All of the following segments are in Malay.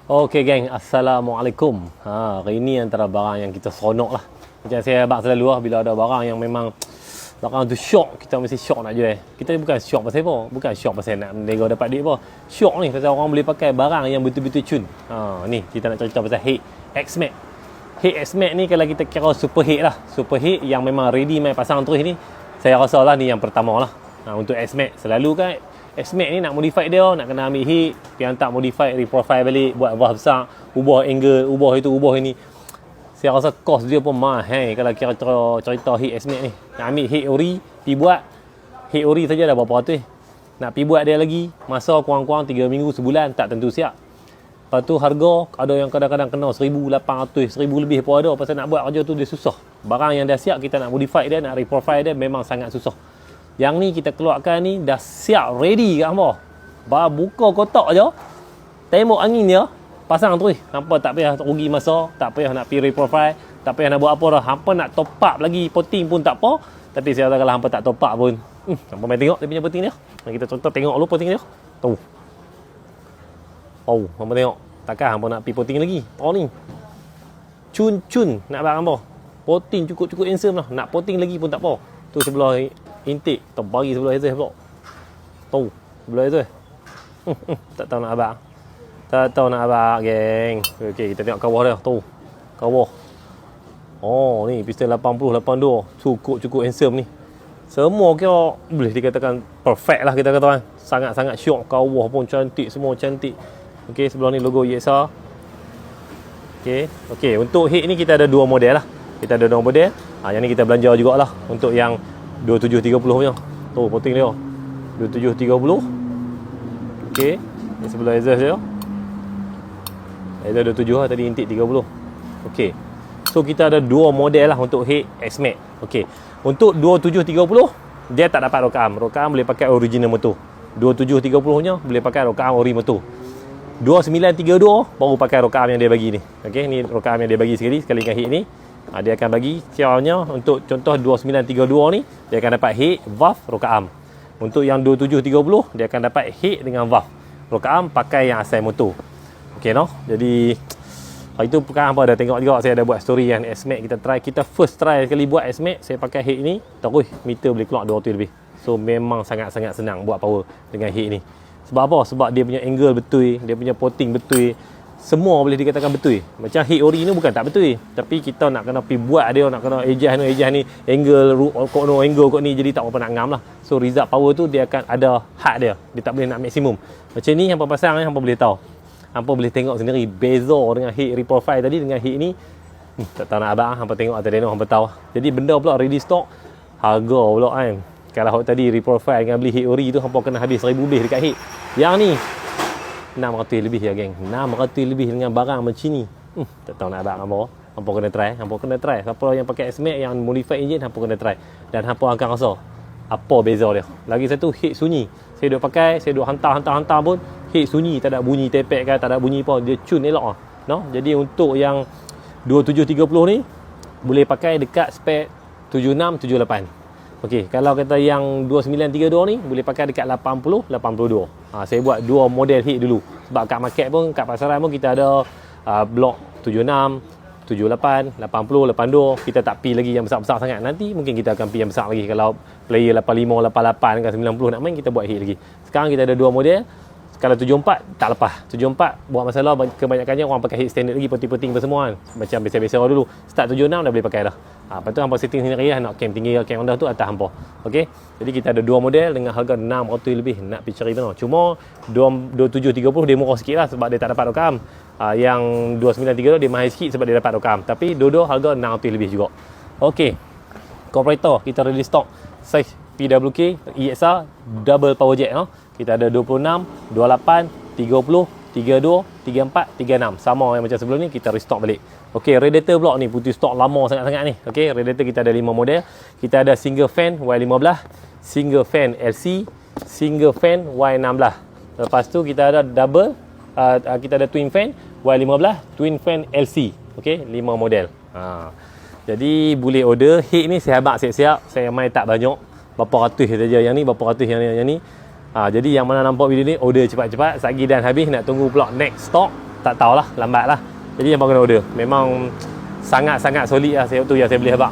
Okey geng, Assalamualaikum. Hari ni antara barang yang kita seronok lah. Macam saya abang selalu lah, bila ada barang yang memang barang tu syok, kita mesti syok nak jual. Kita bukan syok pasal apa? Bukan syok pasal nak nego dapat duit apa. Syok ni pasal orang boleh pakai barang yang betul-betul cun. Ni kita nak cerita pasal Heat X-Max. Heat X-Max ni kalau kita kira super heat lah. Super heat yang memang ready main pasang terus ni. Saya rasa lah ni yang pertama lah. Untuk X-Max selalu kan X-Max ni nak modify dia, nak kena ambil heat, pergi hantar modify, reprofile balik, buat valve besar, ubah angle, ubah itu, ubah ini. Saya rasa cost dia pun mahal kalau kira cerita heat X-Max ni. Nak ambil heat ori, pergi buat heat ori saja dah berapa ratus. Nak pergi buat dia lagi, masa kurang-kurang 3 minggu, sebulan, tak tentu siap. Lepas tu harga, ada yang kadang-kadang kena 1,800, 1,000 lebih pun ada. Pasal nak buat kerja tu dia susah. Barang yang dah siap, kita nak modify dia, nak reprofile dia, memang sangat susah. Yang ni kita keluarkan ni dah siap ready kat hangpa. Buka kotak je, tembok angin dia, pasang terus. Hampa tak payah rugi masa, tak payah nak pergi reprofile, tak payah nak buat apa dah. Hampa nak top up lagi potting pun tak apa. Tapi saya kata kalau hampa tak top up pun, hampa main tengok dia punya potting dia. Kita contoh tengok dulu potting dia. Tu. Hampa tengok. Takkan hampa nak pergi potting lagi. Ni. Cun nak barang hampa. Potting cukup handsome lah. Nak potting lagi pun tak apa. Tu sebelah intake, terbari sebelah itu pula. Tu, sebelah itu. Tak tahu nak abang. Tak tahu nak abang, geng. Okey, kita tengok kawah dia. Tu. Kawah. Ni piston 80 82. Cukup handsome ni. Semua kira boleh dikatakan perfect lah kita kata kan. Sangat-sangat syok. Kawah pun cantik, semua cantik. Okey, sebelah ni logo EXA. Okey, untuk heat ni kita ada dua model lah. Kita ada dua model. Yang ni kita belanja jugalah untuk yang 2730 punya. Tu potting dia. 2730. Okey. Ni sebelah exhaust dia. Exhaust 27 lah, tadi intake 30. Okey. So kita ada dua model lah untuk Heat X-Max. Okey. Untuk 2730 dia tak dapat rokaan. Rokaan boleh pakai original motor. 2730 nya boleh pakai rokaan ori motor. 2932 baru pakai rokaan yang dia bagi ni. Okey, ni rokaan yang dia bagi sekali dengan Heat ni. Dia akan bagi caranya untuk contoh 2932 ni dia akan dapat heat, valve, rokaan. Untuk yang 2730 dia akan dapat heat dengan valve, rokaan pakai yang asal motor. Okey noh. Jadi hari tu bukan apa dah tengok juga, saya ada buat story yang X-Max kita first try sekali buat X-Max, saya pakai heat ni terus meter boleh keluar 200 lebih. So memang sangat-sangat senang buat power dengan heat ni. Sebab apa? Sebab dia punya angle betul, dia punya potting betul. Semua boleh dikatakan betul. Macam heat ori ni bukan tak betul, tapi kita nak kena pergi buat dia, nak kena adjust ni angle kot ni, jadi tak apa nak ngam lah. So result power tu dia akan ada had dia tak boleh nak maksimum. Macam ni hampa pasang hampa boleh tahu. Hampa boleh tengok sendiri beza dengan heat reprofile tadi dengan heat ni. Tak tahu nak abang, hampa tengok atas deno hampa tahu. Jadi benda pula ready stock, harga pula kan. Kalau tadi reprofile dengan beli heat ori tu hampa kena habis 1,000 lebih dekat heat. Yang ni 600 lebih ya geng. 600 lebih dengan barang macam ni. Tak tahu nak abang apa. Hampa kena try. Siapa yang pakai X-Max yang modify engine, hampa kena try. Dan hampa akan rasa apa beza dia. Lagi satu, heat sunyi. Saya duk pakai, saya duk hantar pun heat sunyi, tak ada bunyi tepek kan, tak ada bunyi apa. Dia cun elok ah. No? Jadi untuk yang 2730 ni boleh pakai dekat spek 76 78. Okey, kalau kata yang 2932 ni boleh pakai dekat 80 82. Saya buat dua model heat dulu. Sebab kat market pun, kat pasaran pun kita ada blok 76, 78, 80, 82. Kita tak pi lagi yang besar-besar sangat. Nanti mungkin kita akan pi yang besar lagi. Kalau player 85, 88 kan 90 nak main, kita buat heat lagi. Sekarang kita ada dua model. Kalau 74 tak lepas. 74 buat masalah, kebanyakannya orang pakai heat standard lagi, poting-poting apa semua kan. Macam biasa-biasa dulu. Start 76 dah boleh pakai dah. Lepas tu hampa setting sendiri lah, nak cam tinggi ke cam rendah tu atas hampa. Okey. Jadi kita ada dua model dengan harga 600 lebih, nak pergi cari mana. Cuma 2730 dia murah sikit lah sebab dia tak dapat rokaan. Yang 2932 dia mahal sikit sebab dia dapat rokaan. Tapi dua-dua harga 600 lebih juga. Okey. Carburetor kita release stock size PWK EXA double power jet no. Kita ada 26, 28, 30, 32, 34, 36. Sama yang macam sebelum ni, kita restock balik. Okey, radiator pula ni putih stok lama sangat-sangat ni. Okey, radiator kita ada 5 model. Kita ada single fan Y15, single fan LC, single fan Y16. Lepas tu kita ada double, kita ada twin fan Y15, twin fan LC. Okey, 5 model. Jadi boleh order. Heat ni saya abang siap-siap. Saya main tak banyak. Berapa ratus saja yang ni, berapa ratus yang ni. Jadi yang mana nampak video ni, order cepat-cepat. Sagi dan habis, nak tunggu pula next stock. tak tahulah, lambat lah. Jadi yang kena order. Memang sangat-sangat solid lah. Saya tu yang saya beli abang.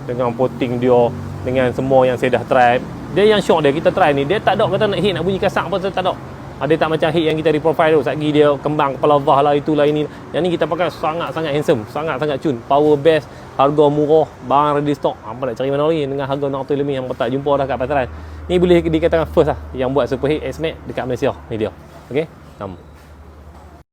Dengan porting dia, dengan semua yang saya dah try. Dia yang syok dia, kita try ni, dia tak ada kata nak hit, nak bunyi kasar apa, tak ada. Dia tak macam hit yang kita di profile tu. Satgi dia kembang kepala vah lah, itulah ini. Yang ni kita pakai sangat-sangat handsome, sangat-sangat cun. Power best, harga murah, barang ready stock. Apa nak cari mana lagi dengan harga 600 lebih yang tak jumpa dah kat pasaran. Ni boleh dikatakan first lah yang buat Super Hit X-Max dekat Malaysia. Ni dia. Okey.